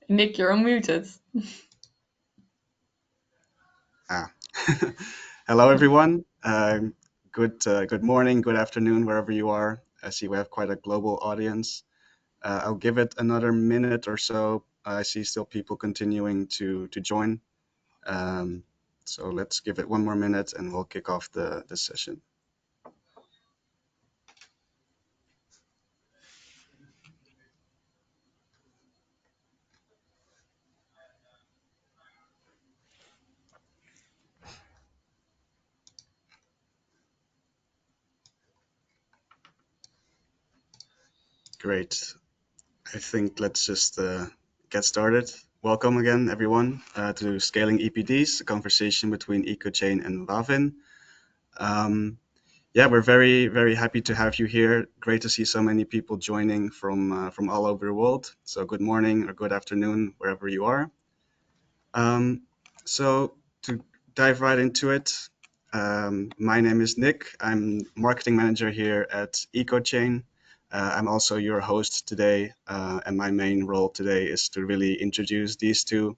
Nick, you're unmuted. Hello, everyone. Good morning, good afternoon, wherever you are. I see we have quite a global audience. I'll give it another minute or so. I see still people continuing to join. Um, so let's give it one more minute and we'll kick off the session. Great. I think let's just get started. Welcome again, everyone, to Scaling EPDs, a conversation between Ecochain and Wavin. Yeah, we're very happy to have you here. Great to see so many people joining from all over the world. So good morning or good afternoon, wherever you are. Um, so to dive right into it, my name is Nick. I'm marketing manager here at Ecochain. I'm also your host today, and my main role today is to really introduce these two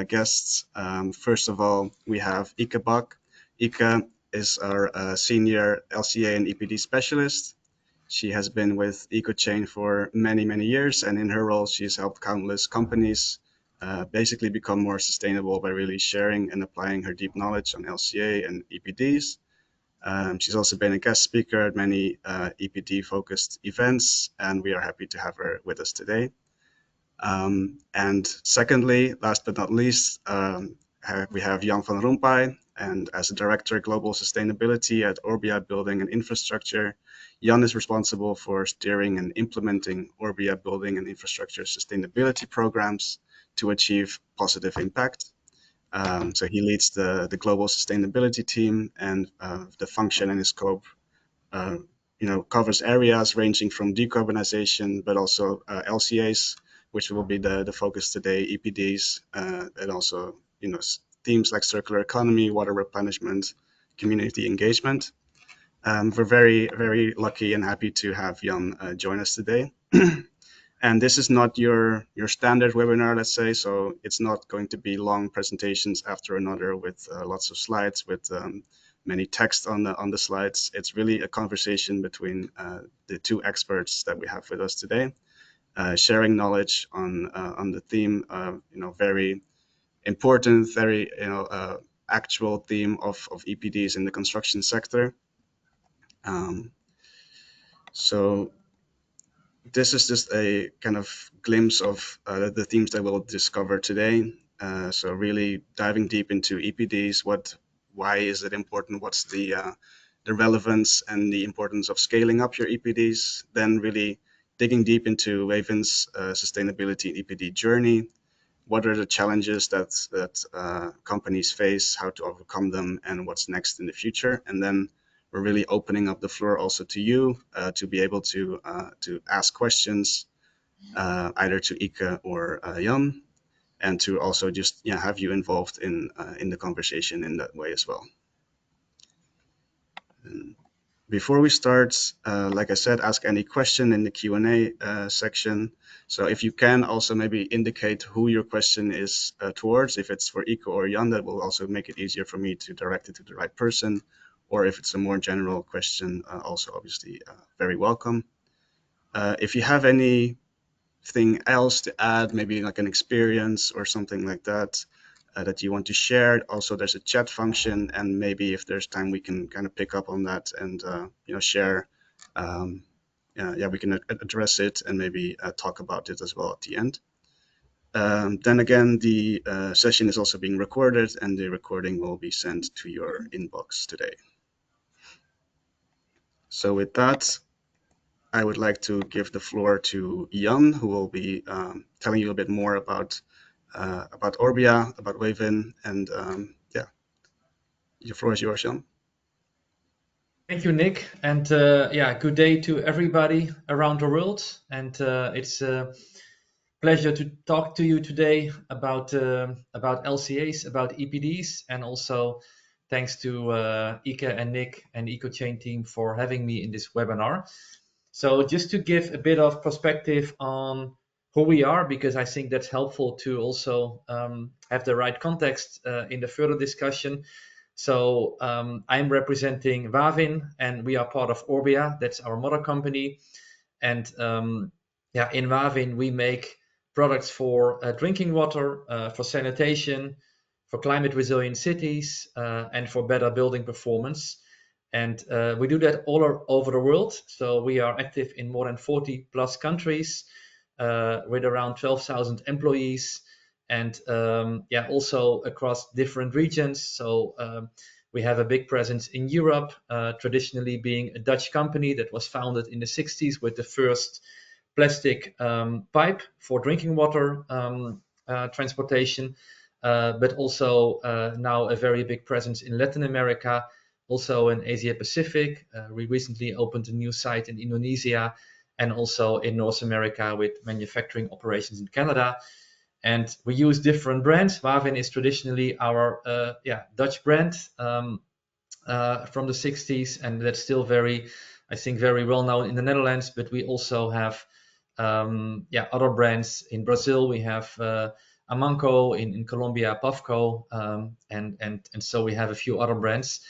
guests. First of all, we have Ieke Bak. Ieke is our senior LCA and EPD specialist. She has been with Ecochain for many years, and in her role, she's helped countless companies basically become more sustainable by really sharing and applying her deep knowledge on LCA and EPDs. She's also been a guest speaker at many EPD-focused events, and we are happy to have her with us today. And secondly, last but not least, we have Jan van Rompay, and as a Director Global Sustainability at Orbia Building and Infrastructure, Jan is responsible for steering and implementing Orbia Building and Infrastructure sustainability programs to achieve positive impact. So he leads the global sustainability team, and the function and his scope uh, covers areas ranging from decarbonization, but also LCAs, which will be the focus today, EPDs, and also themes like circular economy, water replenishment, community engagement. We're very lucky and happy to have Jan join us today. And this is not your standard webinar, let's say, so it's not going to be long presentations after another with lots of slides with many text on the slides. It's really a conversation between the two experts that we have with us today, sharing knowledge on the theme, very important, very actual theme of EPDs in the construction sector. Um, so this is just a kind of glimpse of the themes that we'll discover today. So really diving deep into EPDs, why is it important? What's the relevance and the importance of scaling up your EPDs? Then really digging deep into Wavin's sustainability EPD journey. What are the challenges that companies face, how to overcome them, and what's next in the future? And then we're really opening up the floor also to you to be able to ask questions either to Ieke or Jan, and to also just have you involved in the conversation in that way as well. And before we start, like I said, ask any question in the Q&A section. So if you can also maybe indicate who your question is towards, if it's for Ieke or Jan, that will also make it easier for me to direct it to the right person. Or if it's a more general question, also obviously very welcome. If you have anything else to add, maybe like an experience or something like that, that you want to share. Also, there's a chat function, and maybe if there's time, we can kind of pick up on that and share. We can address it and maybe talk about it as well at the end. Then again, the session is also being recorded, and the recording will be sent to your inbox today. So with that, I would like to give the floor to Jan, who will be telling you a bit more about Orbia, about Wavin, and your floor is yours, Jan. Thank you, Nick, and good day to everybody around the world. And it's a pleasure to talk to you today about LCAs, about EPDs, and also thanks to Ieke and Nick and Ecochain team for having me in this webinar. So just to give a bit of perspective on who we are, because I think that's helpful to also have the right context in the further discussion. So I'm representing Wavin, and we are part of Orbia. That's our mother company. And yeah, in Wavin, we make products for drinking water, for sanitation, for climate resilient cities, and for better building performance. And we do that all over the world. So we are active in more than 40 plus countries with around 12,000 employees, and yeah, also across different regions. So we have a big presence in Europe, traditionally being a Dutch company that was founded in the 60s with the first plastic pipe for drinking water transportation, but also now a very big presence in Latin America, also in Asia Pacific. We recently opened a new site in Indonesia, and also in North America with manufacturing operations in Canada. And we use different brands. Wavin is traditionally our Dutch brand from the 60s, and that's still very, I think, very well known in the Netherlands. But we also have other brands in Brazil. We have Amanco in Colombia, Pavco, and so we have a few other brands.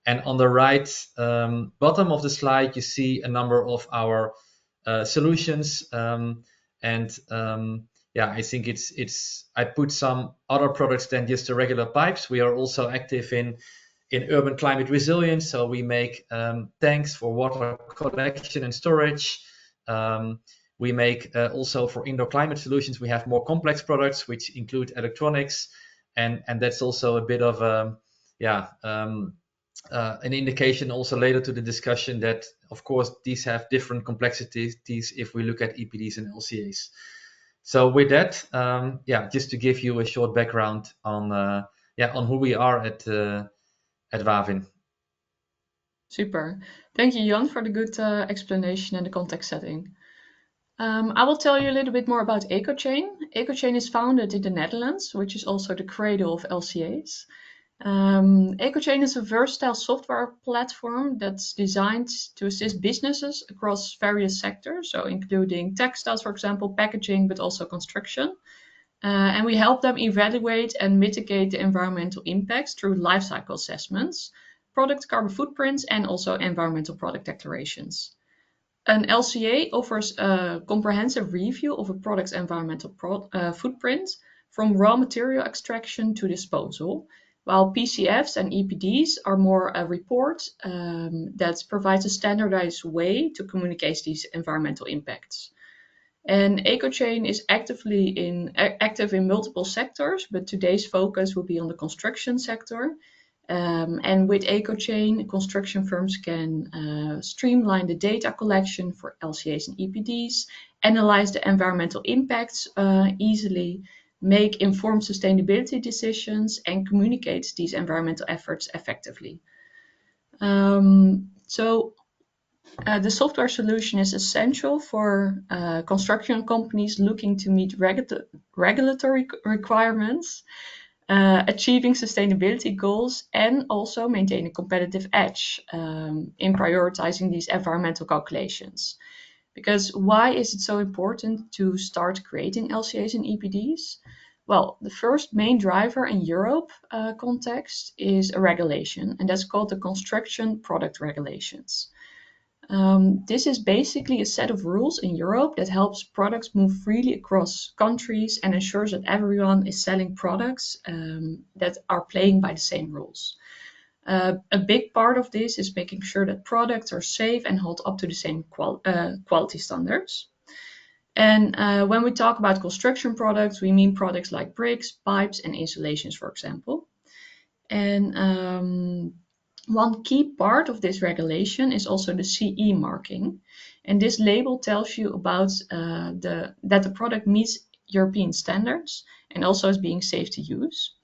And on the right bottom of the slide, you see a number of our solutions. I think I put some other products than just the regular pipes. We are also active in urban climate resilience. So we make tanks for water collection and storage. We make also for indoor climate solutions. We have more complex products which include electronics, and that's also a bit of an indication also later to the discussion that, of course, these have different complexities if we look at EPDs and LCAs. So with that, just to give you a short background on who we are at Wavin. Super. Thank you, Jan, for the good explanation and the context setting. I will tell you a little bit more about Ecochain. Ecochain is founded in the Netherlands, which is also the cradle of LCAs. Ecochain is a versatile software platform that's designed to assist businesses across various sectors, so including textiles, for example, packaging, but also construction. And we help them evaluate and mitigate the environmental impacts through life cycle assessments, product carbon footprints, and also environmental product declarations. An LCA offers a comprehensive review of a product's environmental footprint from raw material extraction to disposal, while PCFs and EPDs are more a report that provides a standardized way to communicate these environmental impacts. And Ecochain is active in multiple sectors, but today's focus will be on the construction sector. And with Ecochain, construction firms can streamline the data collection for LCAs and EPDs, analyze the environmental impacts easily, make informed sustainability decisions, and communicate these environmental efforts effectively. The software solution is essential for construction companies looking to meet regulatory requirements, achieving sustainability goals, and also maintain a competitive edge in prioritizing these environmental calculations. Because why is it so important to start creating LCAs and EPDs? Well, the first main driver in Europe context is a regulation, and that's called the Construction Product Regulations. This is basically a set of rules in Europe that helps products move freely across countries and ensures that everyone is selling products that are playing by the same rules. A big part of this is making sure that products are safe and hold up to the same quality standards. And when we talk about construction products, we mean products like bricks, pipes, and insulations, for example. And one key part of this regulation is also the CE marking. And this label tells you about that the product meets European standards and also is being safe to use.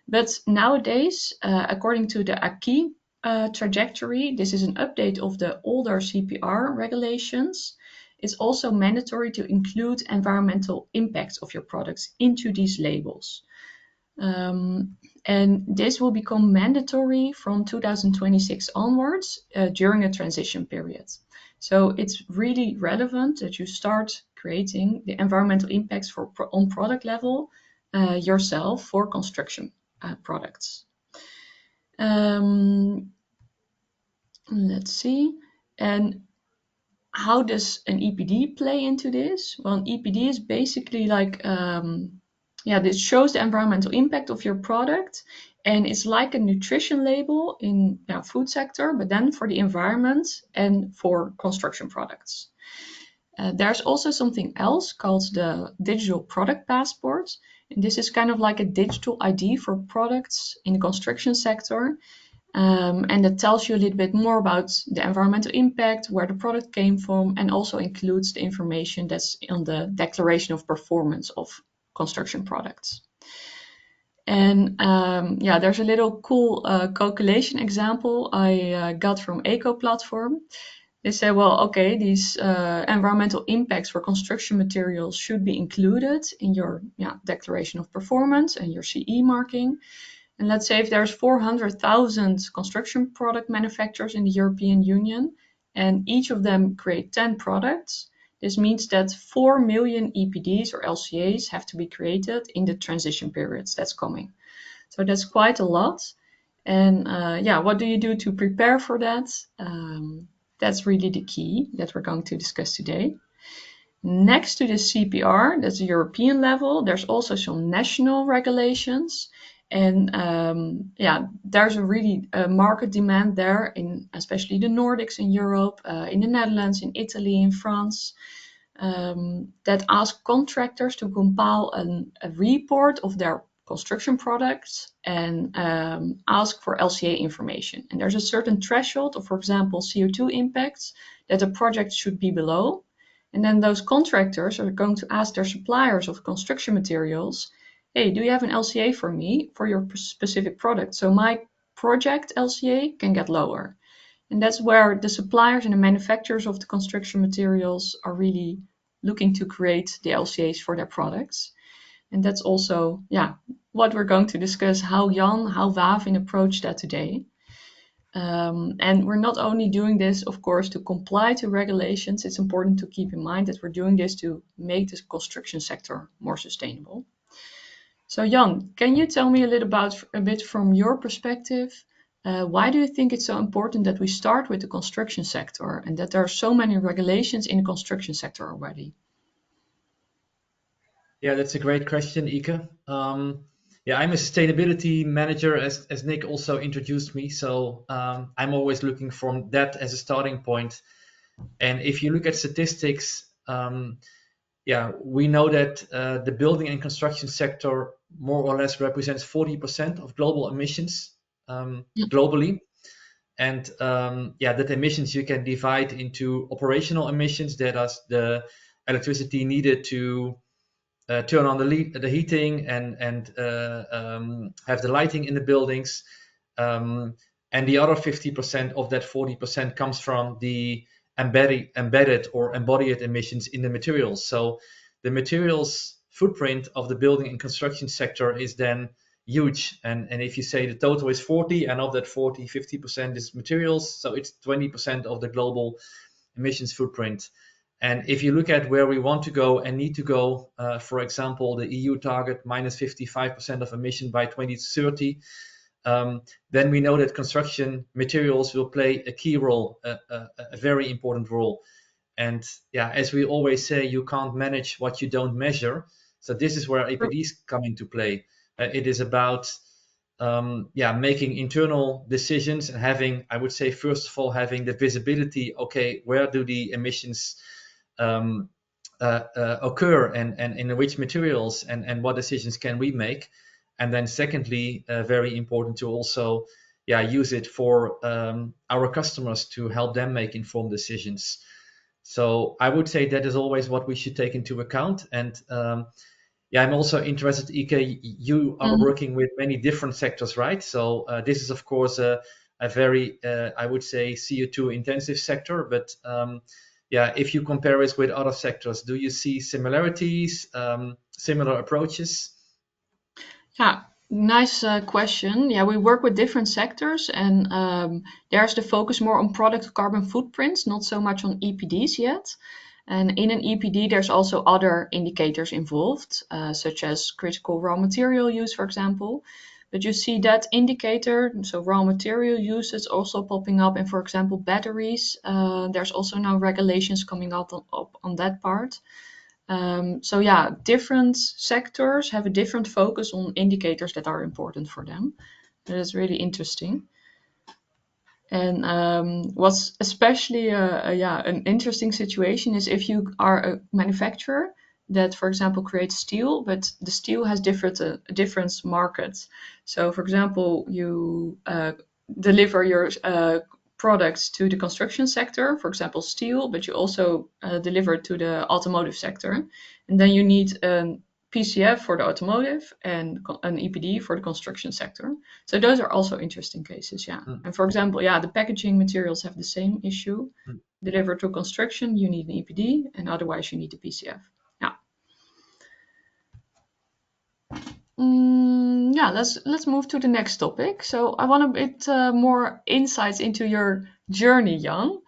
But nowadays, according to the Ieke trajectory, this is an update of the older CPR regulations. It's also mandatory to include environmental impacts of your products into these labels. And this will become mandatory from 2026 onwards during a transition period. So it's really relevant that you start creating the environmental impacts on product level yourself for construction products. Let's see. And how does an EPD play into this? Well, an EPD is basically like, this shows the environmental impact of your product, and it's like a nutrition label in food sector, but then for the environment and for construction products. There's also something else called the digital product passport. And this is kind of like a digital ID for products in the construction sector. And that tells you a little bit more about the environmental impact, where the product came from, and also includes the information that's on the declaration of performance of construction products. And there's a little cool calculation example I got from Eco platform. They say, well, okay, these environmental impacts for construction materials should be included in your declaration of performance and your CE marking. And let's say if there's 400,000 construction product manufacturers in the European Union, and each of them create 10 products, this means that 4 million EPDs or LCAs have to be created in the transition periods that's coming. So that's quite a lot. And what do you do to prepare for that? That's really the key that we're going to discuss today. Next to the CPR, that's the European level, there's also some national regulations. And there's a really market demand there, in especially the Nordics in Europe, in the Netherlands, in Italy, in France, that ask contractors to compile a report of their construction products and ask for LCA information. And there's a certain threshold of, for example, CO2 impacts that a project should be below. And then those contractors are going to ask their suppliers of construction materials, hey, do you have an LCA for me for your specific product? So my project LCA can get lower. And that's where the suppliers and the manufacturers of the construction materials are really looking to create the LCAs for their products. And that's also, what we're going to discuss, how Wavin approached that today. And we're not only doing this, of course, to comply to regulations. It's important to keep in mind that we're doing this to make the construction sector more sustainable. So Jan, can you tell me a bit from your perspective, why do you think it's so important that we start with the construction sector and that there are so many regulations in the construction sector already? Yeah, that's a great question, Ieke. I'm a sustainability manager, as Nick also introduced me. So I'm always looking from that as a starting point. And if you look at statistics, we know that the building and construction sector more or less represents 40% of global emissions globally. And that emissions you can divide into operational emissions, that is the electricity needed to turn on the heating and have the lighting in the buildings. And the other 50% of that 40% comes from the embedded or embodied emissions in the materials. So the materials footprint of the building and construction sector is then huge. And if you say the total is 40, and of that 40, 50% is materials, so it's 20% of the global emissions footprint. And if you look at where we want to go and need to go, for example, the EU target minus 55% of emission by 2030, then we know that construction materials will play a key role, a very important role. And as we always say, you can't manage what you don't measure. So this is where EPDs come into play. It is about making internal decisions and having, I would say, first of all, having the visibility. Okay, where do the emissions occur, and in which materials, and what decisions can we make? And then secondly, very important to also use it for our customers to help them make informed decisions. So I would say that is always what we should take into account. And I'm also interested, Ieke, you are working with many different sectors, right? So this is, of course, a very, I would say, CO2 intensive sector. But if you compare it with other sectors, do you see similarities, similar approaches? Yeah, nice question. Yeah, we work with different sectors, and there's the focus more on product carbon footprints, not so much on EPDs yet. And in an EPD, there's also other indicators involved, such as critical raw material use, for example. But you see that indicator, so raw material use, is also popping up. And for example, batteries, there's also now regulations coming up on that part. So yeah, different sectors have a different focus on indicators that are important for them. That is really interesting. And what's especially an interesting situation is if you are a manufacturer that, for example, creates steel, but the steel has different markets. So, for example, you deliver your products to the construction sector, for example, steel, but you also deliver to the automotive sector. And then you need a PCF for the automotive and an EPD for the construction sector. So those are also interesting cases, yeah. Mm. And for example, yeah, the packaging materials have the same issue. Mm. Deliver to construction, you need an EPD, and otherwise you need a PCF. Yeah. Yeah, let's move to the next topic. So I want a bit more insights into your journey, Jan,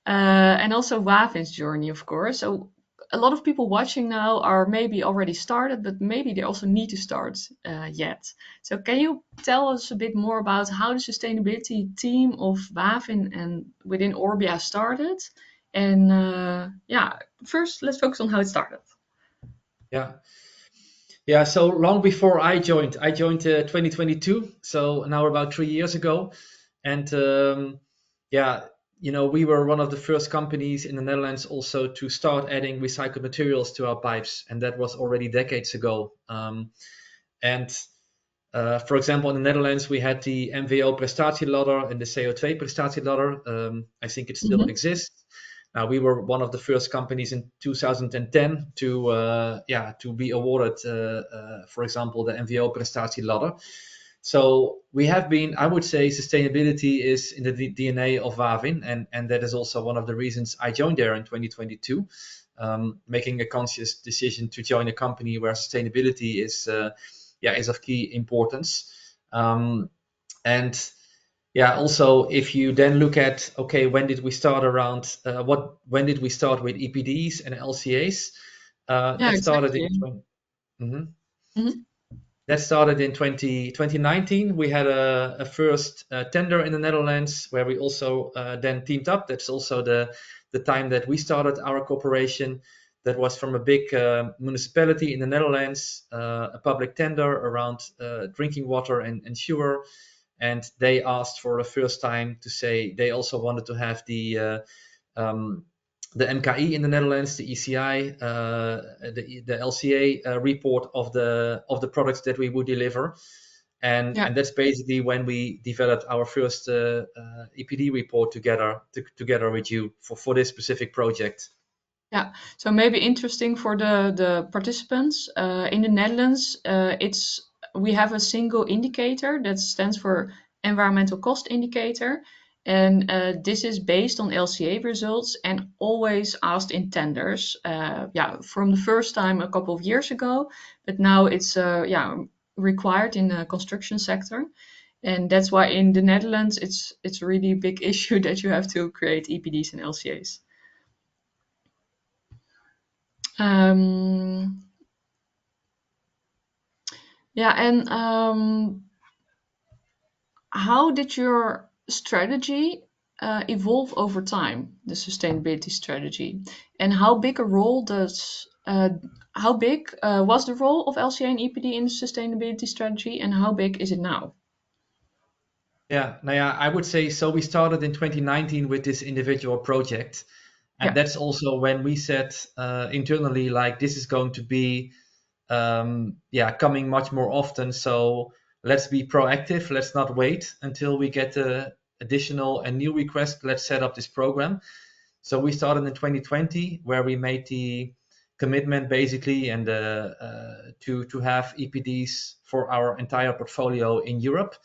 and also Wavin's journey, of course. So a lot of people watching now are maybe already started, but maybe they also need to start yet. So can you tell us a bit more about how the sustainability team of Wavin and within Orbia started? And yeah, first let's focus on how it started. Yeah. Yeah, so long before I joined 2022, so now about 3 years ago. And yeah, we were one of the first companies in the Netherlands also to start adding recycled materials to our pipes. And that was already decades ago. And for example, in the Netherlands, we had the MVO prestatieladder and the CO2 prestatieladder. I think it still Mm-hmm. exists. We were one of the first companies in 2010 to be awarded, for example, the MVO prestatieladder. So we have been, I would say, sustainability is in the DNA of Wavin, and that is also one of the reasons I joined there in 2022, making a conscious decision to join a company where sustainability is of key importance. And yeah, also if you then look at, okay, when did we start when did we start with EPDs and LCAs? Yeah, That started exactly. in Mhm. Mm-hmm. That started in 2019. We had a first tender in the Netherlands where we also then teamed up. That's also the time that we started our cooperation. That was from a big municipality in the Netherlands, a public tender around drinking water and sewer. And they asked for the first time to say they also wanted to have the MKI in the Netherlands, the ECI, the LCA report of the products that we would deliver, and Yeah. that's basically when we developed our first EPD report together with you for this specific project. Yeah, so maybe interesting for the participants in the Netherlands. We have a single indicator that stands for environmental cost indicator, and this is based on LCA results and always asked in tenders. Yeah, from the first time a couple of years ago, but now it's required in the construction sector, and that's why in the Netherlands it's a really big issue that you have to create EPDs and LCAs. Um, yeah, and how did your strategy evolve over time, the sustainability strategy, and how big was the role of LCA and EPD in the sustainability strategy, and how big is it now? Yeah, I would say so. We started in 2019 with this individual project, and Yeah, that's also when we said internally, like, this is going to be coming much more often. So let's be proactive. Let's not wait until we get a additional and new request. Let's set up this program. So we started in 2020, where we made the commitment basically and to have EPDs for our entire portfolio in Europe,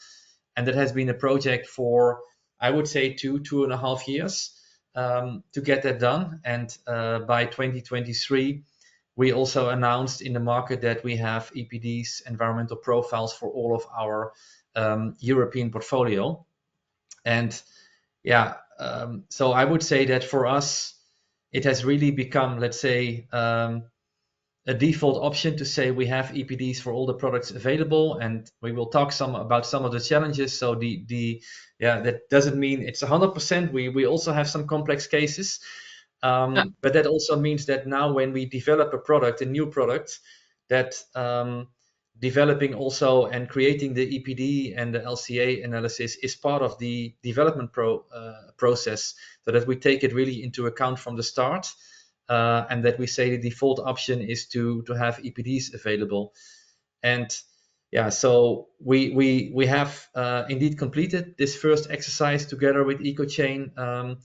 and that has been a project for, I would say, 2.5 years to get that done. And by 2023, we also announced in the market that we have EPDs, environmental profiles, for all of our European portfolio. And yeah, so I would say that for us, it has really become, let's say, a default option to say we have EPDs for all the products available, and we will talk about some of the challenges. So that doesn't mean it's 100%. We also have some complex cases, Yeah. but that also means that now when we develop a new product, that developing also and creating the EPD and the LCA analysis is part of the development process, so that we take it really into account from the start, and that we say the default option is to have EPDs available. And yeah, so we have indeed completed this first exercise together with Ecochain,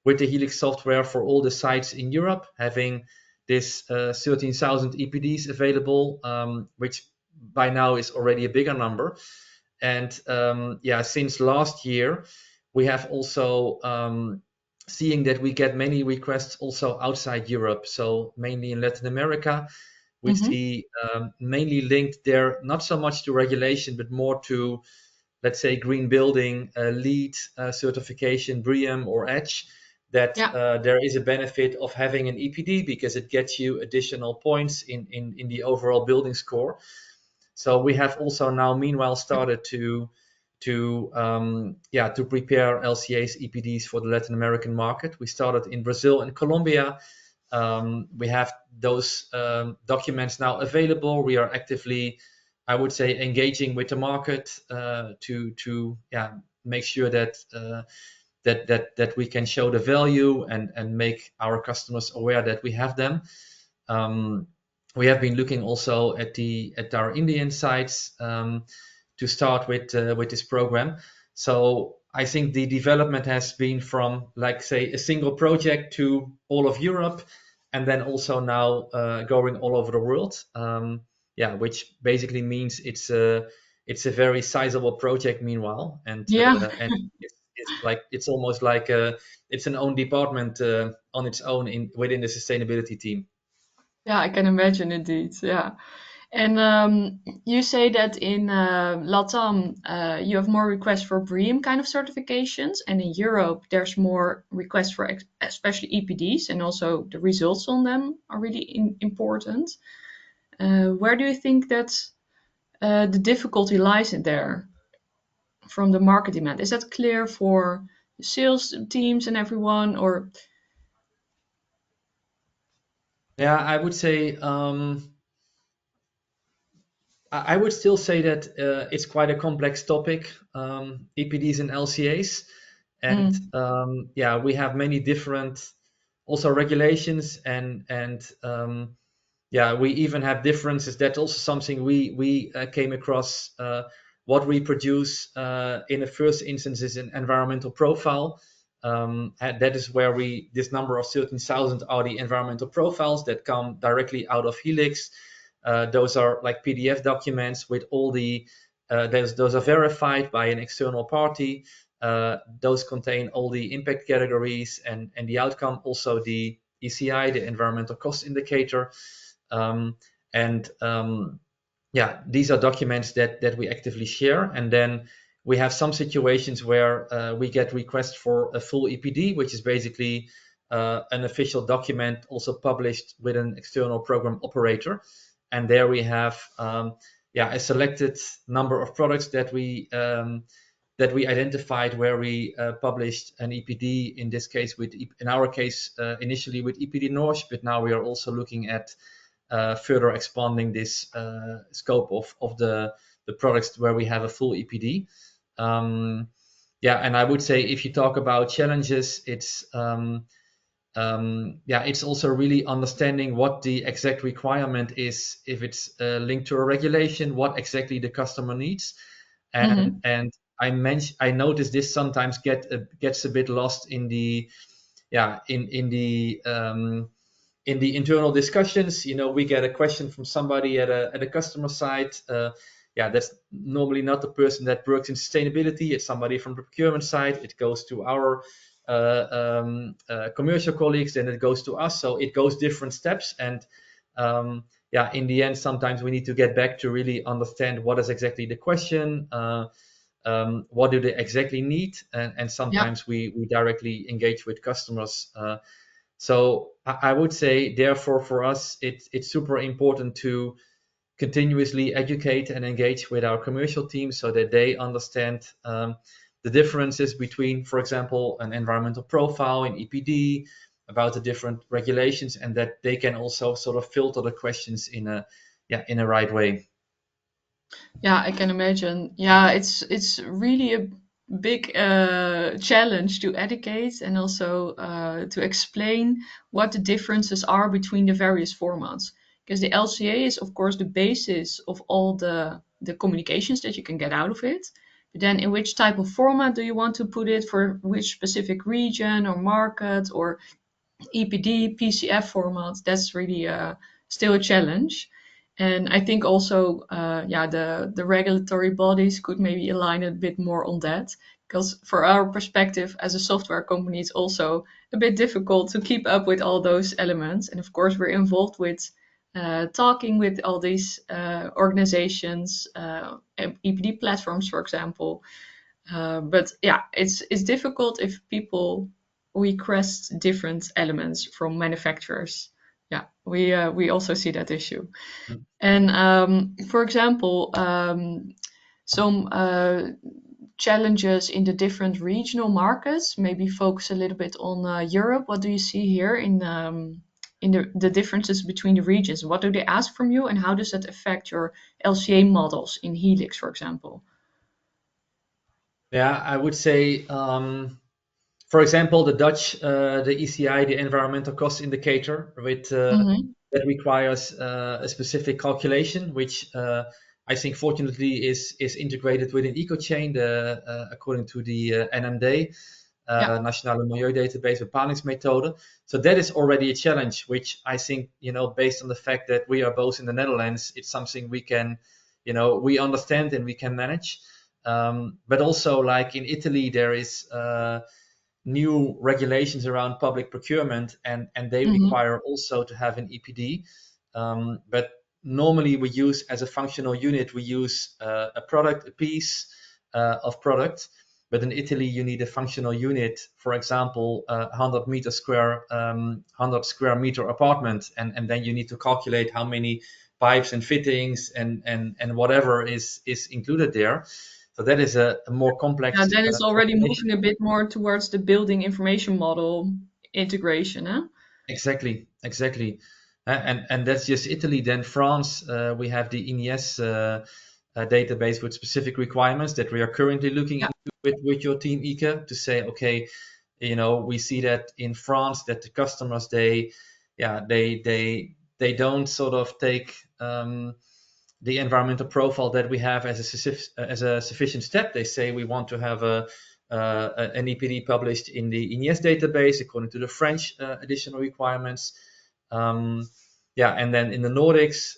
with the Helix software for all the sites in Europe, having this 13,000 EPDs available, which by now is already a bigger number. And since last year, we have also seeing that we get many requests also outside Europe, so mainly in Latin America. We see mainly linked there, not so much to regulation, but more to, let's say, green building, LEED certification, BREEAM or EDGE, that there is a benefit of having an EPD because it gets you additional points in the overall building score. So we have also now meanwhile started to prepare LCAs, EPDs for the Latin American market. We started in Brazil and Colombia. We have those documents now available. We are actively, I would say, engaging with the market to make sure that that we can show the value and make our customers aware that we have them. We have been looking also at our Indian sites to start with this program. So I think the development has been from, like, say, a single project to all of Europe, and then also now going all over the world. Which basically means it's a very sizable project meanwhile, and it's almost like it's an own department on its own within the sustainability team. Yeah, I can imagine indeed. Yeah. And you say that in LATAM you have more requests for BREEAM kind of certifications, and in Europe there's more requests for especially EPDs, and also the results on them are really important. Where do you think that the difficulty lies in there from the market demand? Is that clear for the sales teams and everyone, or? Yeah, I would say I would still say that it's quite a complex topic, EPDs and LCAs, and we have many different also regulations and we even have differences. That's also something we came across. What we produce in the first instance is an environmental profile. And that is where this number of 13,000 are the environmental profiles that come directly out of Helix. Those are like PDF documents with all the, those are verified by an external party. Those contain all the impact categories and the outcome, also the ECI, the environmental cost indicator. These are documents that we actively share. And then we have some situations where we get requests for a full EPD, which is basically an official document also published with an external program operator. And there we have a selected number of products that we identified where we published an EPD, in this case in our case initially with EPD Norge, but now we are also looking at further expanding this scope of the products where we have a full EPD. And I would say if you talk about challenges, it's also really understanding what the exact requirement is, if it's linked to a regulation, what exactly the customer needs. And I noticed this sometimes gets a bit lost in the in the internal discussions. We get a question from somebody at a customer site. That's normally not the person that works in sustainability. It's somebody from the procurement side. It goes to our commercial colleagues, then it goes to us. So it goes different steps. And in the end, sometimes we need to get back to really understand what is exactly the question. What do they exactly need? And sometimes we directly engage with customers. So I would say, therefore, for us, it's super important to continuously educate and engage with our commercial team so that they understand the differences between, for example, an environmental profile in EPD, about the different regulations, and that they can also sort of filter the questions in a right way. Yeah, I can imagine. Yeah, it's really a big challenge to educate and also to explain what the differences are between the various formats. Because the LCA is, of course, the basis of all the communications that you can get out of it. But then, in which type of format do you want to put it for which specific region or market or EPD, PCF format, that's really still a challenge. And I think also, yeah, the regulatory bodies could maybe align a bit more on that, because for our perspective as a software company, it's also a bit difficult to keep up with all those elements. And of course, we're involved with talking with all these organizations, EPD platforms, for example, but yeah, it's difficult if people request different elements from manufacturers. Yeah, we also see that issue. And for example, some challenges in the different regional markets. Maybe focus a little bit on Europe. What do you see here in the differences between the regions? What do they ask from you, and how does that affect your LCA models in Helix, for example? Yeah, I would say, for example, the Dutch, the ECI, the environmental cost indicator, with Mm-hmm. that requires a specific calculation, which I think fortunately is integrated within Ecochain, according to the NMD, Yeah. Nationale Milieudatabase Bepalingsmethode. So that is already a challenge, which I think, based on the fact that we are both in the Netherlands, it's something we can, we understand and we can manage. But also, like in Italy, there is new regulations around public procurement, and they Mm-hmm. require also to have an EPD. But normally we use, as a functional unit, we use a product, a piece of product. But in Italy, you need a functional unit, for example, 100 square meter apartment, and then you need to calculate how many pipes and fittings and whatever is included there. So that is a more Yeah, complex then it's already calculation. moving a bit more towards the building information model integration, huh? Exactly, exactly. And that's just Italy. Then France, we have the INES database with specific requirements that we are currently looking Yeah. into with your team, Ieke, to say, okay, we see that in France that the customers, yeah, they don't sort of take the environmental profile that we have as as a sufficient step. They say we want to have an EPD published in the INES database according to the French additional requirements. Um, yeah, and then in the Nordics,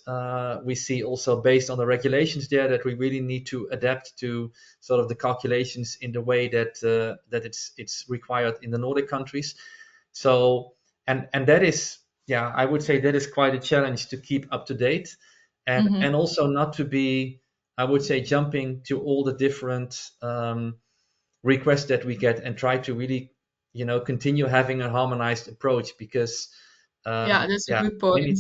we see also, based on the regulations there, that we really need to adapt to sort of the calculations in the way that that it's required in the Nordic countries. So, and that is, yeah, I would say that is quite a challenge to keep up to date, and Mm-hmm. also not to be, I would say, jumping to all the different requests that we get, and try to really, continue having a harmonized approach, because Yeah, that's a yeah, good point.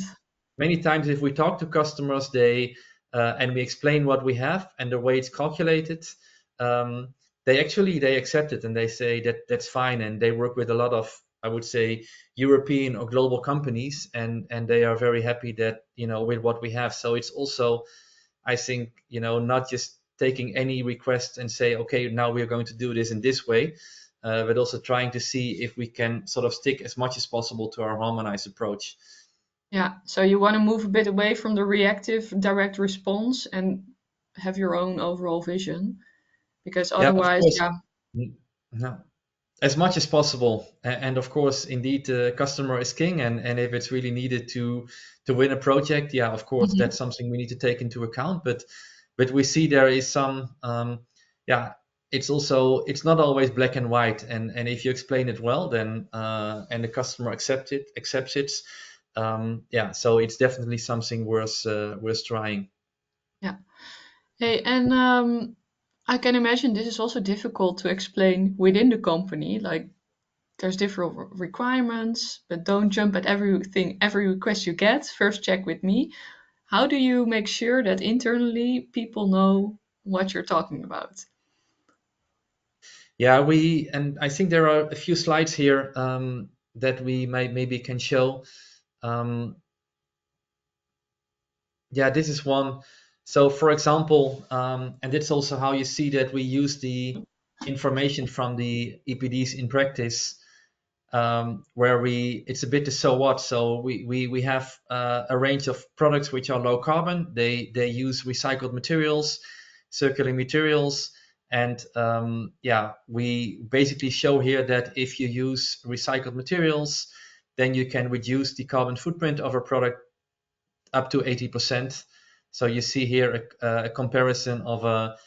many times if we talk to customers, they and we explain what we have and the way it's calculated, um, they accept it, and they say that that's fine, and they work with a lot of, I would say, European or global companies, and they are very happy that, with what we have. So it's also, I think, not just taking any request and say, okay, now we're going to do this in this way, but also trying to see if we can sort of stick as much as possible to our harmonized approach. Yeah, so you want to move a bit away from the reactive direct response and have your own overall vision, because Yeah, of otherwise, course. yeah. No, as much as possible. And of course, indeed, the customer is king. And if it's really needed to win a project, yeah, of course, Mm-hmm. that's something we need to take into account. But we see there is some, yeah, it's not always black and white. And if you explain it well, then and the customer accepts it. Yeah, so it's definitely something worth trying. Yeah. Hey, and I can imagine this is also difficult to explain within the company, like there's different requirements, but don't jump at everything, every request you get. First check with me. How do you make sure that internally people know what you're talking about? Yeah, and I think there are a few slides here that we maybe can show. Um, yeah, this is one. So, for example, and that's also how you see that we use the information from the EPDs in practice, where it's a bit the so what. So we have a range of products which are low carbon. They use recycled materials, circular materials, and yeah, we basically show here that if you use recycled materials, then you can reduce the carbon footprint of a product up to 80%. So you see here a comparison of a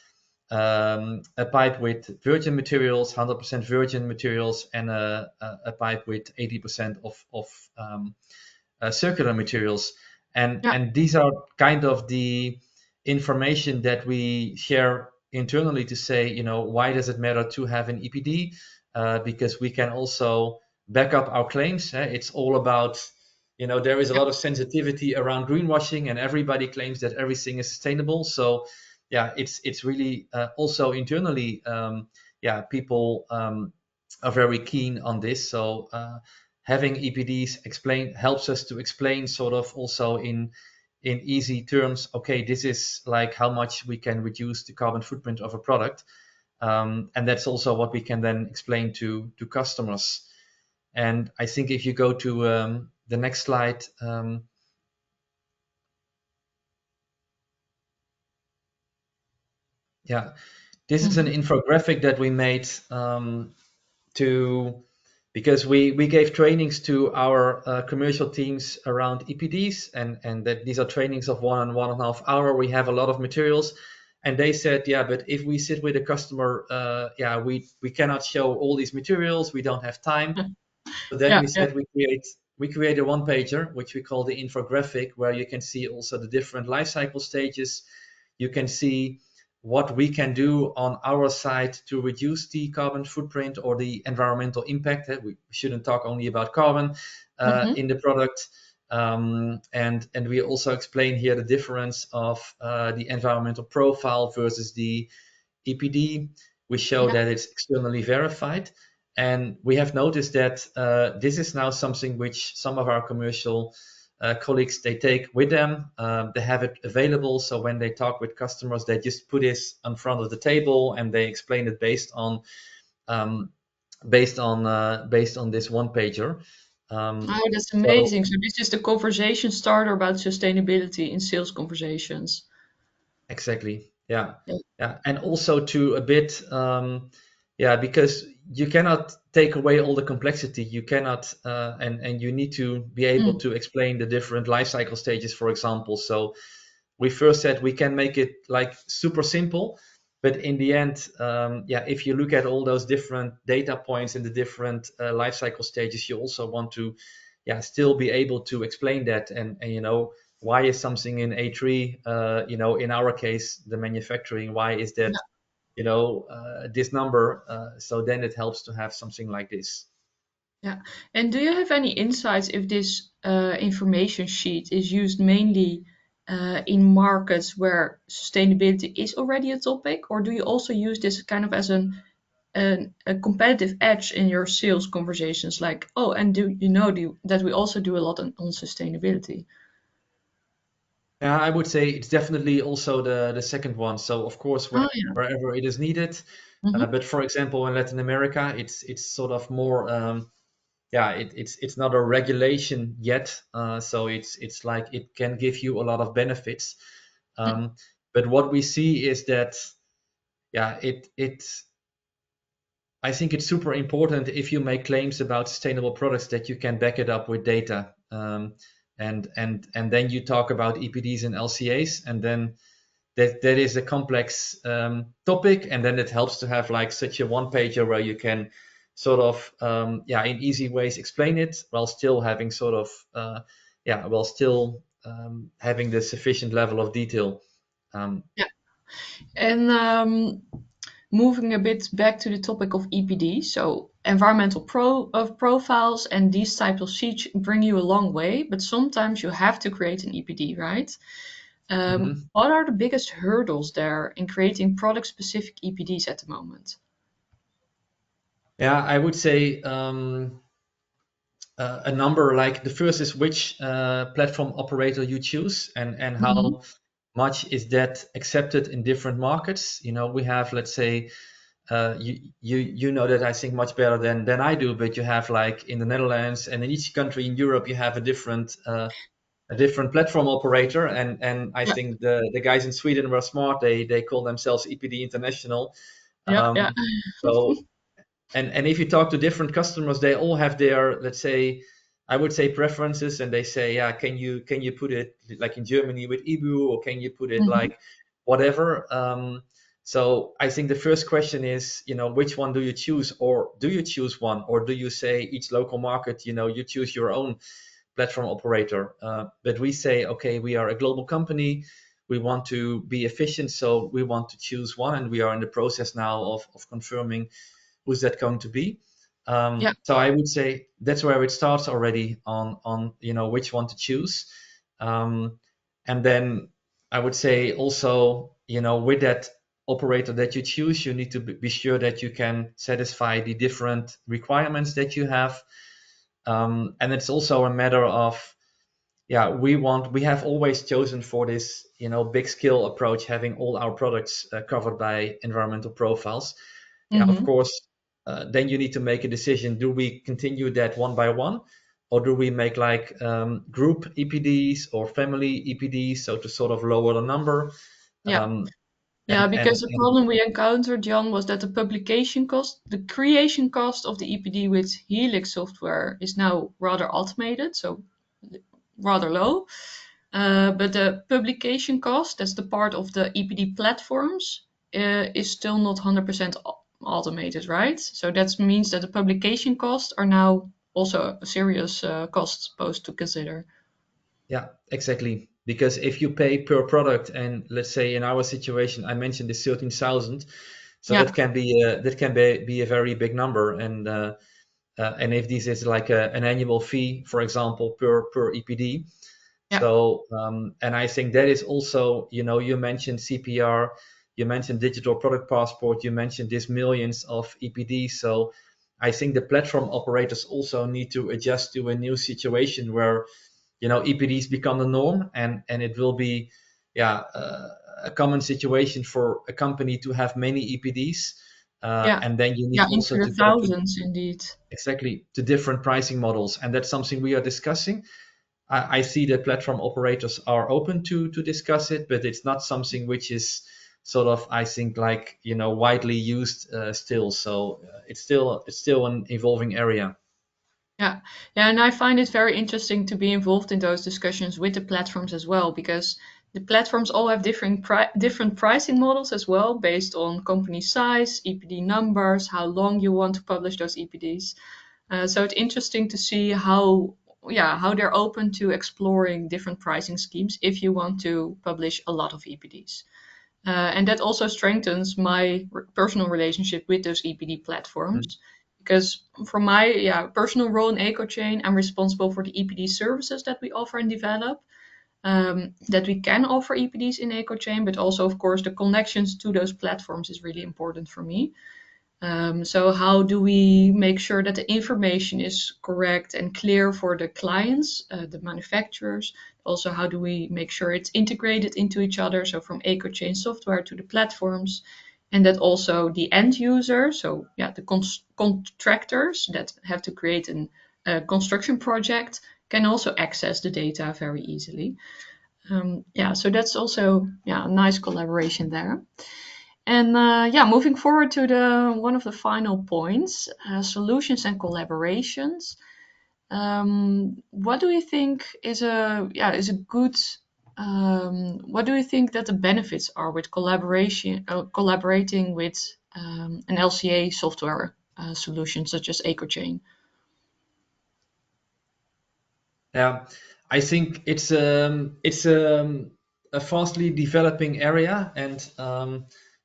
pipe with virgin materials, 100% virgin materials, and a pipe with 80% of circular materials. Yeah. And these are kind of the information that we share internally to say, why does it matter to have an EPD? Because we can also back up our claims. It's all about, there is a Yeah. lot of sensitivity around greenwashing, and everybody claims that everything is sustainable. So, yeah, it's really also internally, yeah, people are very keen on this. So having EPDs explain helps us to explain sort of also in easy terms. Okay, this is like how much we can reduce the carbon footprint of a product, and that's also what we can then explain to customers. And I think if you go to the next slide. Yeah, this is an Mhm. infographic that we made to because we gave trainings to our commercial teams around EPDs, and that these are trainings of 1.5 hours. We have a lot of materials, and they said, yeah, but if we sit with a customer, yeah, we cannot show all these materials. We don't have time. So then Yeah. we Yeah. said we create a one pager, which we call the infographic, where you can see also the different life cycle stages. You can see what we can do on our side to reduce the carbon footprint or the environmental impact. We shouldn't talk only about carbon Mhm. in the product. And we also explain here the difference of the environmental profile versus the EPD. We show Yeah. that it's externally verified. And we have noticed that this is now something which some of our commercial colleagues, they take with them. They have it available. So when they talk with customers, they just put this in front of the table and they explain it um, based on this one pager. Oh, that's So amazing. So this is the conversation starter about sustainability in sales conversations. exactly. Yeah. Yeah. Yeah. And also to a bit, yeah, because you cannot take away all the complexity. You cannot, and you need to be able Mm. to explain the different life cycle stages, for example. So we first said we can make it like super simple, but in the end, yeah, if you look at all those different data points in the different life cycle stages, you also want to, yeah, still be able to explain that, and why is something in A3, in our case, the manufacturing, why is that, this number? So then it helps to have something like this. Yeah. And do you have any insights if this information sheet is used mainly in markets where sustainability is already a topic, or do you also use this kind of as a competitive edge in your sales conversations? Like, oh, and that we also do a lot on sustainability? Yeah, I would say it's definitely also the second one. So of course, Oh, yeah. wherever it is needed. Hmm. But for example, in Latin America, it's sort of more, yeah, it's not a regulation yet. So it's like it can give you a lot of benefits. Um, but what we see is that, yeah, I think it's super important if you make claims about sustainable products that you can back it up with data. And then you talk about EPDs and LCAs, and then that is a complex topic, and then it helps to have like such a one pager where you can sort of yeah, in easy ways explain it while still having sort of yeah, while still having the sufficient level of detail. Yeah. And moving a bit back to the topic of EPD. So environmental profiles and these types of sheets bring you a long way, but sometimes you have to create an EPD, right? What are the biggest hurdles there in creating product-specific EPDs at the moment? Yeah, I would say a number. Like the first is which platform operator you choose, and how much is that accepted in different markets. We have, let's say, you know that I think much better than I do, but you have, like, in the Netherlands and in each country in Europe, you have a different platform operator, and I Yeah, think the guys in Sweden were smart. They call themselves EPD International. yeah. So and if you talk to different customers, they all have their, let's say, I would say, preferences, and they say, yeah, can you put it like in Germany with IBU, or can you put it Mhm. like whatever. So I think the first question is, which one do you choose, or do you choose one, or do you say each local market, you choose your own platform operator? But we say, okay, we are a global company, we want to be efficient, so we want to choose one, and we are in the process now of confirming who's that going to be. Yeah. So I would say that's where it starts already on which one to choose. And then I would say also, with that operator that you choose, you need to be sure that you can satisfy the different requirements that you have. And it's also a matter of, yeah, we have always chosen for this, big scale approach, having all our products covered by environmental profiles. Yeah, of Mhm. course. Then you need to make a decision: do we continue that one by one, or do we make, like, group EPDs or family EPDs, so to sort of lower the number? Yeah. Um, Yeah, and because the problem we encountered, Jan, was that the publication cost, the creation cost of the EPD with Helix software is now rather automated, so rather low. But the publication cost, that's the part of the EPD platforms, is still not 100% automated, right? So that means that the publication costs are now also a serious cost post to consider. Yeah, exactly. Because if you pay per product, and let's say in our situation, I mentioned this 13,000, so Yeah, that can be a very big number, and if this is like an annual fee, for example, per EPD. yeah, So and I think that is also, you mentioned CPR, you mentioned digital product passport, you mentioned this millions of EPDs. So I think the platform operators also need to adjust to a new situation where, EPDs become the norm, and it will be, yeah, a common situation for a company to have many EPDs, yeah, and then you need yeah, into also the to go to, thousands indeed. exactly, to different pricing models, and that's something we are discussing. I see that platform operators are open to discuss it, but it's not something which is sort of, I think, like, widely used still. So it's still an evolving area. Yeah, yeah, and I find it very interesting to be involved in those discussions with the platforms as well, because the platforms all have different pricing models as well, based on company size, EPD numbers, how long you want to publish those EPDs. So it's interesting to see how they're open to exploring different pricing schemes if you want to publish a lot of EPDs. And that also strengthens my personal relationship with those EPD Mhm. platforms. Because for my personal role in Ecochain, I'm responsible for the EPD services that we offer and develop. That we can offer EPDs in Ecochain, but also, of course, the connections to those platforms is really important for me. So how do we make sure that the information is correct and clear for the clients, the manufacturers? Also, how do we make sure it's integrated into each other? So from Ecochain software to the platforms, and that also the end user, so yeah, the contractors that have to create a construction project can also access the data very easily. So that's also a nice collaboration there. And moving forward to the one of the final points, solutions and collaborations. What do you think is a good what do you think that the benefits are with collaborating with an LCA software solution such as Ecochain? Yeah, I think it's a fastly developing area, and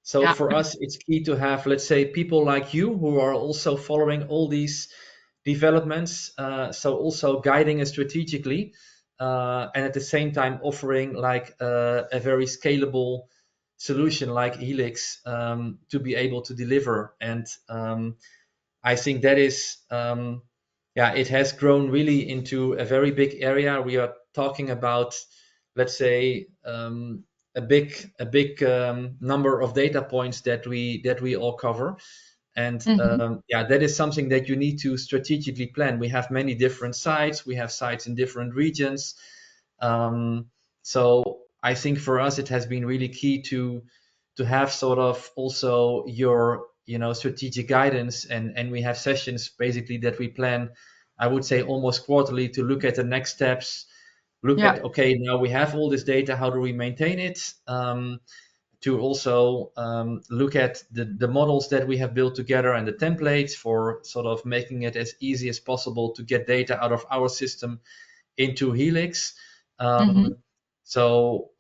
So Yeah. for us, it's key to have, let's say, people like you who are also following all these developments, so also guiding us strategically, and at the same time offering like a very scalable solution like Helix to be able to deliver. And I think that is, yeah, it has grown really into a very big area. We are talking about, let's say, a big number of data points that we all cover. And Hmm. yeah, that is something that you need to strategically plan. We have many different sites. We have sites in different regions. Um, so I think for us, it has been really key to have sort of also your strategic guidance, and we have sessions basically that we plan, I would say almost quarterly, to look at the next steps, look Yeah. at, okay, now we have all this data, how do we maintain it, to also look at the models that we have built together and the templates for sort of making it as easy as possible to get data out of our system into Helix. Hmm. So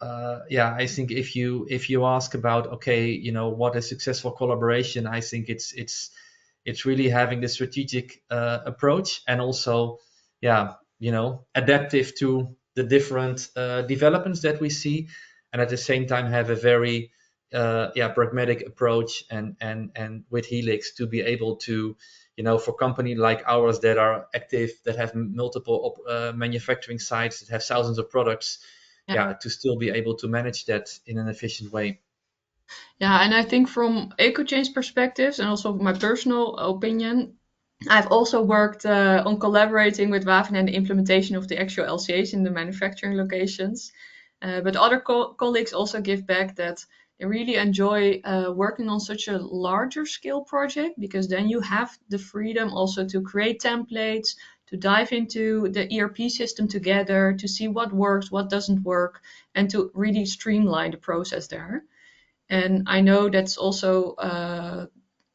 yeah, I think if you ask about, okay, what is successful collaboration, I think it's really having the strategic approach, and also, yeah, adaptive to the different developments that we see, and at the same time have a very yeah, pragmatic approach, and with Helix to be able to, for company like ours that are active, that have multiple manufacturing sites, that have thousands of products, Yeah. yeah, to still be able to manage that in an efficient way. Yeah, and I think from Ecochain's perspectives and also my personal opinion, I've also worked on collaborating with Wavin and the implementation of the actual LCAs in the manufacturing locations. But other colleagues also give back that they really enjoy working on such a larger scale project, because then you have the freedom also to create templates, to dive into the ERP system together, to see what works, what doesn't work, and to really streamline the process there. And I know that's also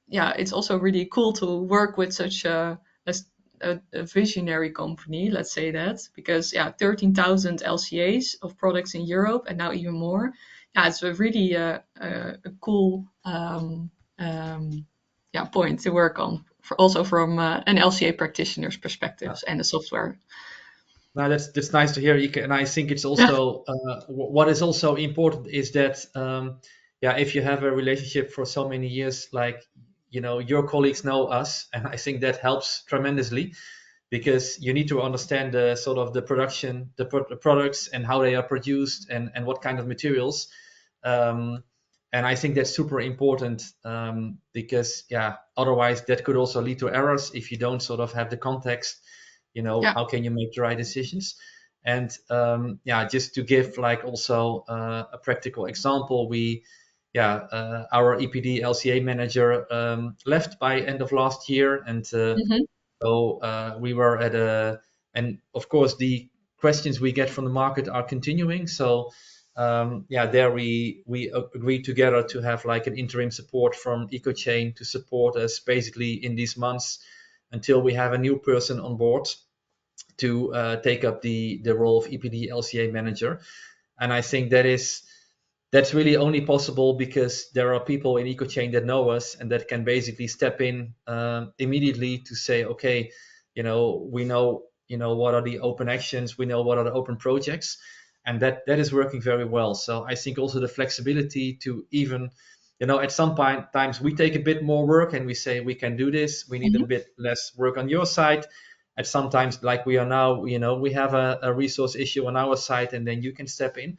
yeah, it's also really cool to work with such a visionary company, let's say that, because yeah, 13,000 LCAs of products in Europe and now even more. Yeah, it's a really a cool yeah, point to work on, for also from an LCA practitioner's Yeah. perspectives and the software. Now that's nice to hear, Ike. And I think it's Yeah. also what is also important is that yeah, if you have a relationship for so many years, like your colleagues know us, and I think that helps tremendously, because you need to understand the sort of the production, the products, and how they are produced, and what kind of materials. Um, and I think that's super important, because yeah, otherwise that could also lead to errors if you don't sort of have the context. Yeah. How can you make the right decisions? And yeah, just to give like also a practical example, our EPD LCA manager left by end of last year, and Hmm. so we were at and of course the questions we get from the market are continuing. So yeah, there we agreed together to have like an interim support from Ecochain to support us basically in these months until we have a new person on board to take up the role of EPD LCA manager. And I think that's really only possible because there are people in Ecochain that know us and that can basically step in immediately to say, okay, we know, what are the open actions, we know what are the open projects, and that is working very well. So I think also the flexibility to even, at some point times we take a bit more work and we say we can do this, we need a Hmm. bit less work on your side. At sometimes, like we are now, we have a resource issue on our side, and then you can step in.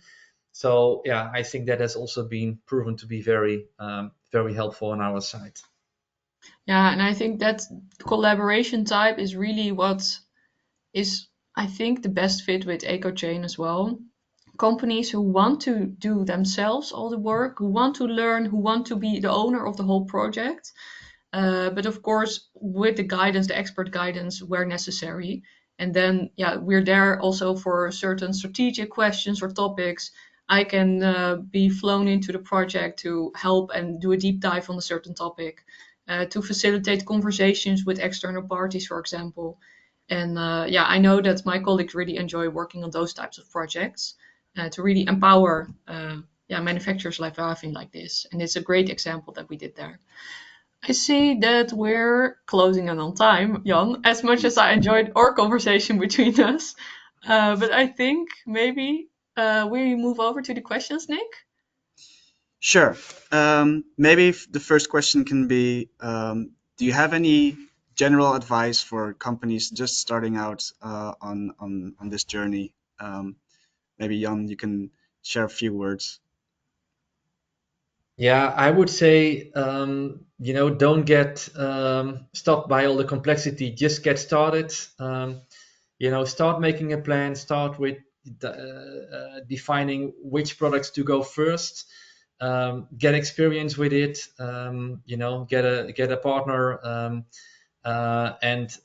So yeah, I think that has also been proven to be very helpful on our side. Yeah, and I think that collaboration type is really what is, I think, the best fit with Ecochain as well. Companies who want to do themselves all the work, who want to learn, who want to be the owner of the whole project, but of course with the guidance, the expert guidance where necessary. And then yeah, we're there also for certain strategic questions or topics. I can be flown into the project to help and do a deep dive on a certain topic, to facilitate conversations with external parties, for example. And yeah, I know that my colleagues really enjoy working on those types of projects, to really empower manufacturers like Wavin like this. And it's a great example that we did there. I see that we're closing in on time, Jan, as much as I enjoyed our conversation between us. But I think maybe we move over to the questions, Nick? Sure. Maybe the first question can be, do you have any general advice for companies just starting out on this journey? Maybe Jan, you can share a few words. Yeah, I would say, don't get stopped by all the complexity. Just get started. Start making a plan. Start with defining which products to go first. Get experience with it. Get a partner, and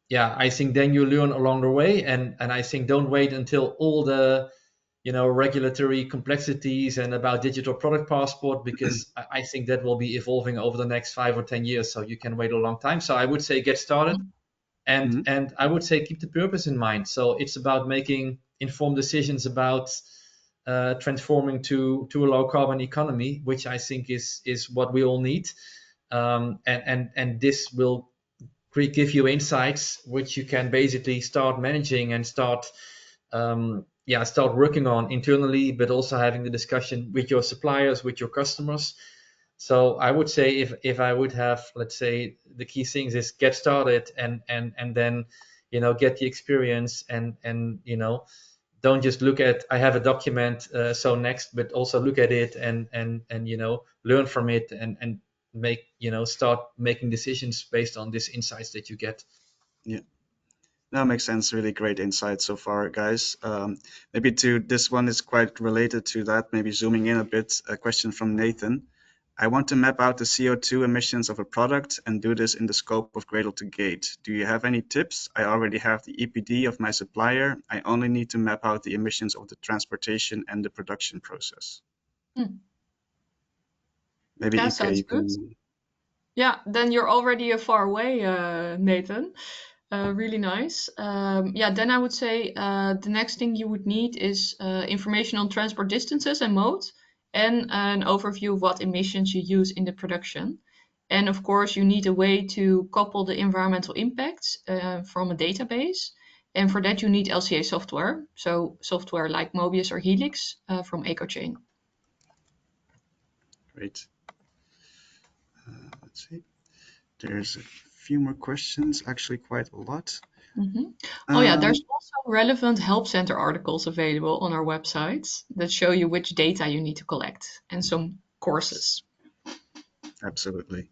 yeah, I think then you learn along the way. And I think don't wait until all the regulatory complexities and about digital product passport, because I think that will be evolving over the next 5 or 10 years. So you can wait a long time. So I would say get started, and Mhm. and I would say keep the purpose in mind. So it's about making informed decisions about transforming to a low carbon economy, which I think is what we all need. And this will give you insights which you can basically start managing and start working on internally, but also having the discussion with your suppliers, with your customers. So I would say if I would have, let's say, the key things is get started, and then get the experience, and don't just look at I have a document, so next, but also look at it and learn from it, and make start making decisions based on these insights that you get. Yeah, that makes sense. Really great insight so far, guys. Maybe to this one is quite related to that. Maybe zooming in a bit, a question from Nathan. I want to map out the CO2 emissions of a product and do this in the scope of Cradle to Gate. Do you have any tips? I already have the EPD of my supplier. I only need to map out the emissions of the transportation and the production process. Hmm. Maybe Yeah, Ieke, sounds you good. can. Yeah, then you're already a far away, Nathan. Really nice. Yeah, then I would say the next thing you would need is information on transport distances and mode, and an overview of what emissions you use in the production. And of course, you need a way to couple the environmental impacts from a database. And for that, you need LCA software. So software like Mobius or Helix from Ecochain. Great. Let's see. There's a few more questions, actually quite a lot. Mhm. Oh yeah, there's Um, also relevant help center articles available on our website that show you which data you need to collect and some yes, courses. absolutely.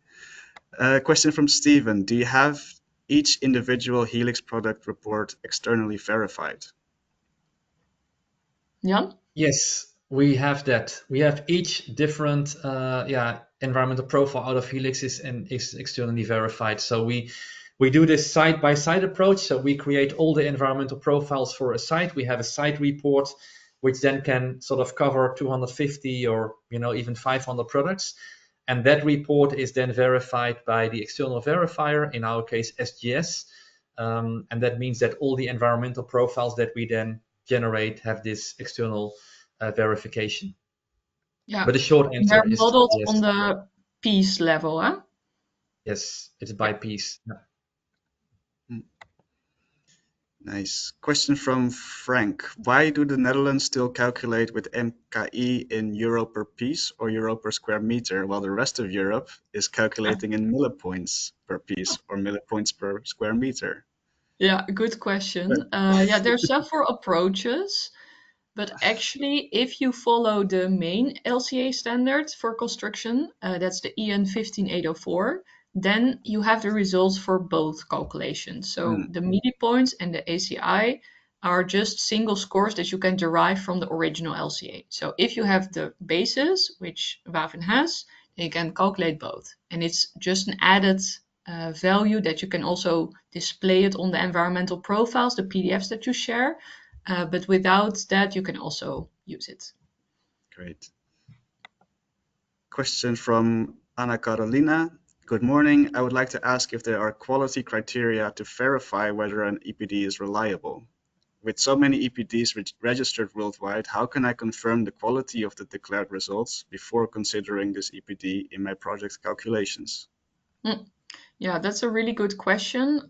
Question from Steven. Do you have each individual Helix product report externally verified? Jan? Yes, we have that. We have each different environmental profile out of Helixes and is externally verified. So we do this site by site approach. So we create all the environmental profiles for a site. We have a site report which then can sort of cover 250 or even 500 products. And that report is then verified by the external verifier, in our case SGS. And that means that all the environmental profiles that we then generate have this external verification. Yeah. But the short And they're answer is modeled on yes. the piece level, huh? Yes, it's Yeah. by piece. Yeah. Hmm, nice. Question from Frank. Why do the Netherlands still calculate with MKI in euro per piece or euro per square meter, while the rest of Europe is calculating in millipoints per piece or millipoints per square meter? Yeah, good question. Yeah, there's several approaches. But actually, if you follow the main LCA standard for construction, that's the EN 15804, then you have the results for both calculations. So Hmm, the MIDI points and the ACI are just single scores that you can derive from the original LCA. So if you have the basis, which Wavin has, then you can calculate both. And it's just an added value that you can also display it on the environmental profiles, the PDFs that you share, but without that, you can also use it. great. Question from Anna Carolina. Good morning. I would like to ask if there are quality criteria to verify whether an EPD is reliable. with so many EPDs registered worldwide, how can I confirm the quality of the declared results before considering this EPD in my project calculations? Yeah, that's a really good question.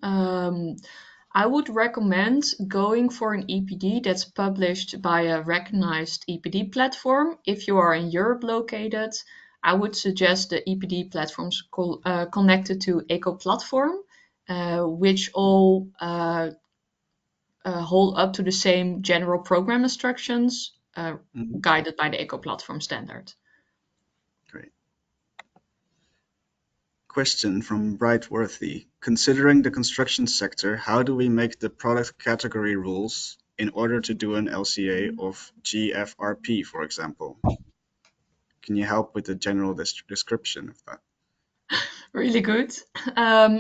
I would recommend going for an EPD that's published by a recognized EPD platform. If you are in Europe located, I would suggest the EPD platforms connected to Eco platform, which all hold up to the same general program instructions guided by the Eco platform standard. Great. Question from Brightworthy. Considering the construction sector, how do we make the product category rules in order to do an LCA of GFRP, for example? Can you help with the general description of that? Really good.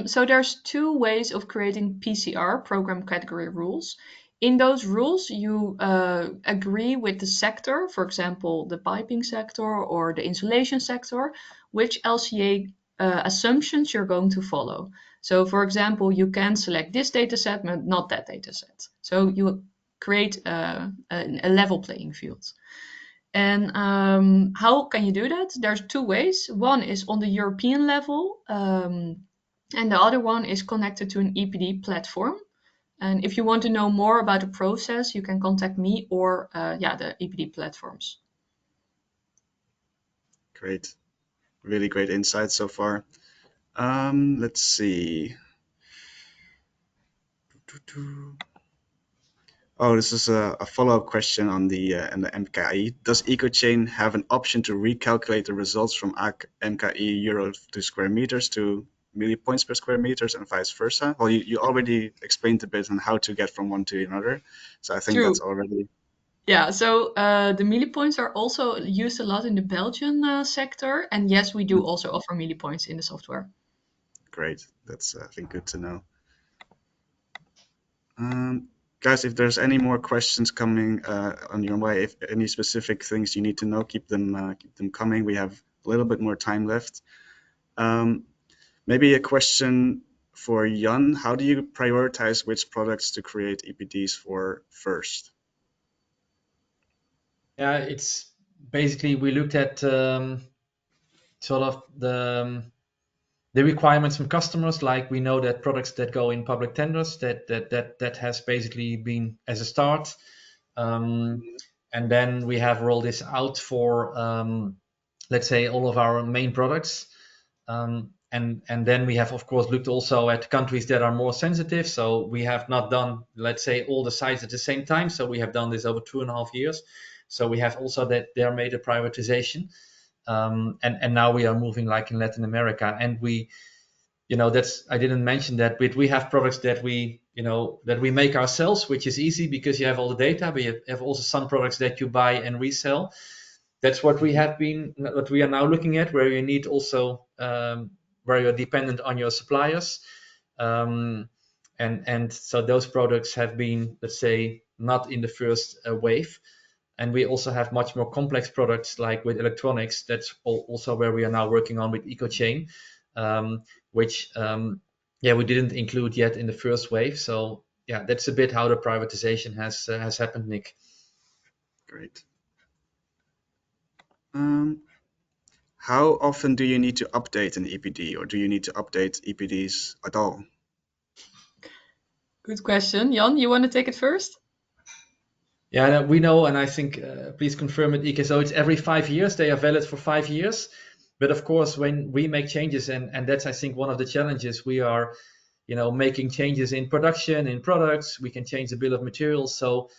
So there's two ways of creating PCR, program category rules. In those rules, you agree with the sector, for example, the piping sector or the insulation sector, which LCA assumptions you're going to follow. So, for example, you can select this dataset, but not that dataset. So you create a level playing field. And how can you do that? There's two ways. One is on the European level, and the other one is connected to an EPD platform. And if you want to know more about the process, you can contact me or the EPD platforms. Great. Really great insight so far. Let's see. Oh, this is a follow-up question on the MKI. Does Ecochain have an option to recalculate the results from MKI euro to square meters to millipoints per square meters and vice versa? Well, you already explained a bit on how to get from one to another, so I think True. that's already... Yeah, so the millipoints are also used a lot in the Belgian sector, and yes, we do also offer millipoints in the software. Great. That's, I think, good to know. Guys, if there's any more questions coming on your way, if any specific things you need to know, keep them coming. We have a little bit more time left. Maybe a question for Jan. How do you prioritize which products to create EPDs for first? Yeah, it's basically we looked at sort of the requirements from customers. Like we know that products that go in public tenders, that has basically been as a start, and then we have rolled this out for let's say all of our main products. And then we have, of course, looked also at countries that are more sensitive. So we have not done, let's say, all the sites at the same time. So we have done this over 2.5 years. So we have also that there made a prioritization. And now we are moving like in Latin America. And we, that's, I didn't mention that, but we have products that we make ourselves, which is easy because you have all the data, but you have also some products that you buy and resell. That's what we are now looking at, where you need also where you're dependent on your suppliers, and so those products have been, let's say, not in the first wave, and we also have much more complex products like with electronics. That's also where we are now working on with Ecochain, which we didn't include yet in the first wave. So yeah, that's a bit how the privatization has happened, Nick. Great. How often do you need to update an EPD, or do you need to update EPDs at all? Good question. Jan, you want to take it first? Yeah, we know, and I think, please confirm it, Ieke. So it's every 5 years. They are valid for 5 years. But of course, when we make changes, and that's, I think, one of the challenges, we are, making changes in production, in products. We can change the bill of materials. So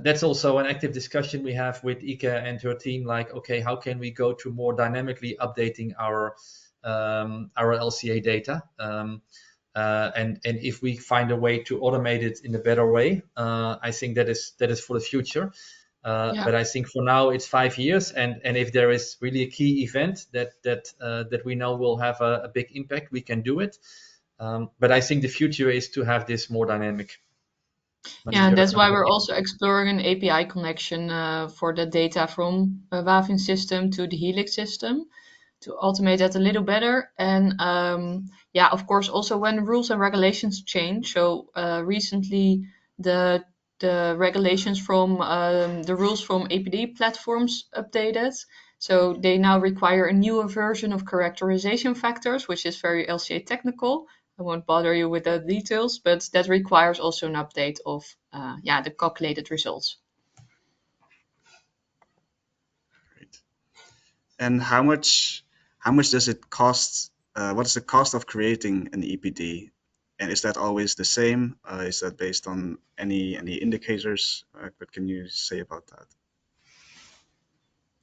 that's also an active discussion we have with Ieke and her team. Like, okay, how can we go to more dynamically updating our LCA data? And if we find a way to automate it in a better way, I think that is for the future. But I think for now it's 5 years, and if there is really a key event that we know will have a big impact, we can do it. But I think the future is to have this more dynamic. Yeah, and that's why we're also exploring an API connection for the data from a Wavin system to the Helix system to automate that a little better. And of course, also when rules and regulations change. So recently, the the regulations from the rules from EPD platforms updated. So they now require a newer version of characterization factors, which is very LCA technical. I won't bother you with the details, but that requires also an update of the calculated results. Great. And how much does it cost? What is the cost of creating an EPD? And is that always the same? Is that based on any indicators? What can you say about that?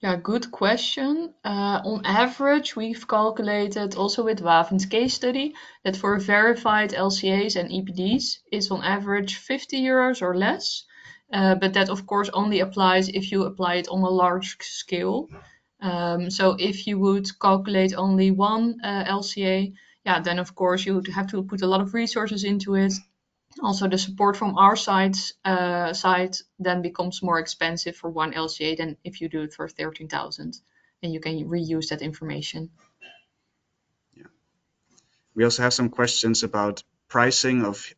Yeah, good question. On average, we've calculated also with Wavin's case study that for verified LCAs and EPDs, it's on average 50 euros or less. But that, of course, only applies if you apply it on a large scale. So if you would calculate only one LCA, yeah, then of course you would have to put a lot of resources into it. Also, the support from our side then becomes more expensive for one LCA than if you do it for 13,000, and you can reuse that information. Yeah. We also have some questions about pricing of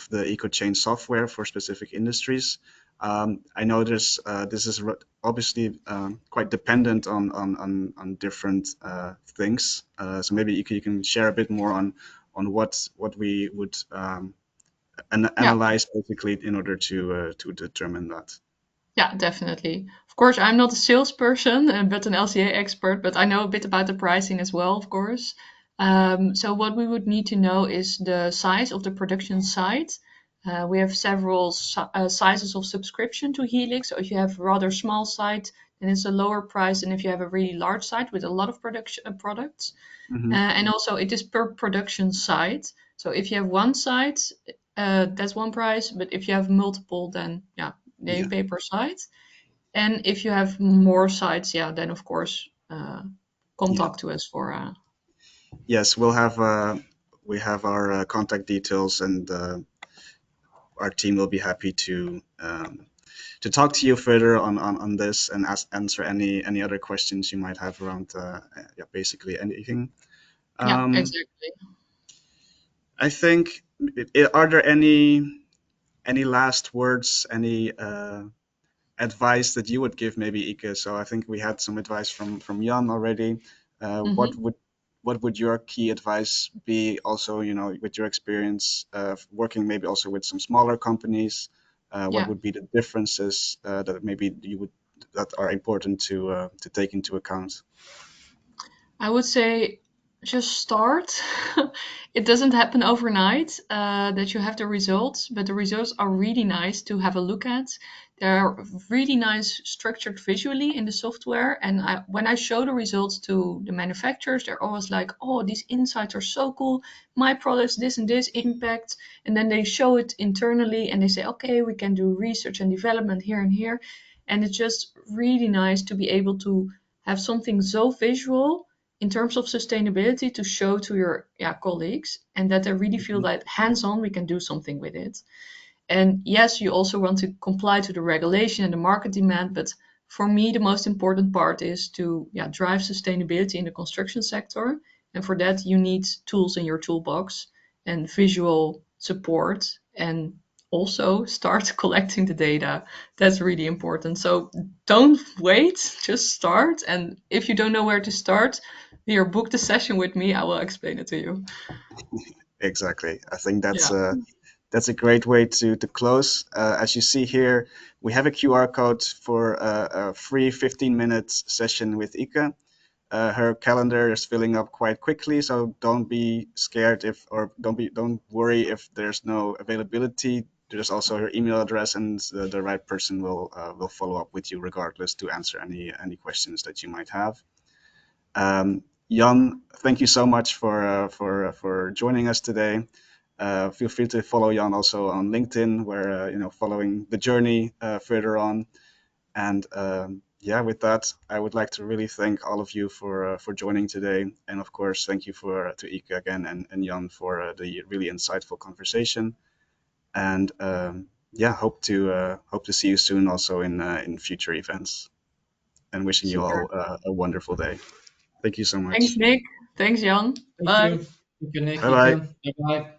the Ecochain software for specific industries. I know this is obviously quite dependent on different things. So maybe you can share a bit more on what we would Yeah. analyze basically in order to determine that. Yeah, definitely. Of course, I'm not a salesperson, but an LCA expert, but I know a bit about the pricing as well, of course. So what we would need to know is the size of the production site. We have several sizes of subscription to Helix. So if you have a rather small site, then it's a lower price than if you have a really large site with a lot of production products. And also it is per production site. So if you have one site, that's one price, but if you have multiple, then they Yeah. pay per site. And if you have more sites, then of course, Yeah. contact to us for. Yes, we have our contact details, and our team will be happy to talk to you further on this and answer any other questions you might have around basically anything. Yeah, Um, exactly. I think, are there any last words, any advice that you would give maybe, Ieke? So I think we had some advice from Jan already. hmm What would your key advice be also, with your experience working maybe also with some smaller companies? What Yeah. would be the differences that maybe that are important to take into account? I would say just start. It doesn't happen overnight that you have the results, but the results are really nice to have a look at. They're really nice structured visually in the software. And when I show the results to the manufacturers, they're always like, oh, these insights are so cool. My products, this and this impact. And then they show it internally and they say, okay, we can do research and development here and here. And it's just really nice to be able to have something so visual in terms of sustainability to show to your colleagues, and that they really feel Mhm. that hands-on we can do something with it. And yes, you also want to comply to the regulation and the market demand, but for me the most important part is to drive sustainability in the construction sector. And for that you need tools in your toolbox and visual support, and also start collecting the data. That's really important. So don't wait, just start. And if you don't know where to start, here, book the session with me. I will explain it to you. Exactly. I think Yeah. that's a great way to close. As you see here, we have a QR code for a free 15-minute session with Ieke. Her calendar is filling up quite quickly, so don't be scared or don't worry if there's no availability. There's also her email address, and the right person will follow up with you regardless to answer any questions that you might have. Jan, thank you so much for joining us today. Feel free to follow Jan also on LinkedIn, where following the journey further on. And with that, I would like to really thank all of you for joining today, and of course, thank you to Ieke again and Jan for the really insightful conversation. And hope to see you soon also in future events. And wishing you Super. all a wonderful day. Thank you so Thanks, much. Nick. Thanks, Jan. Thank Bye. you. Thank you, Nick. Bye You bye. can. Bye bye.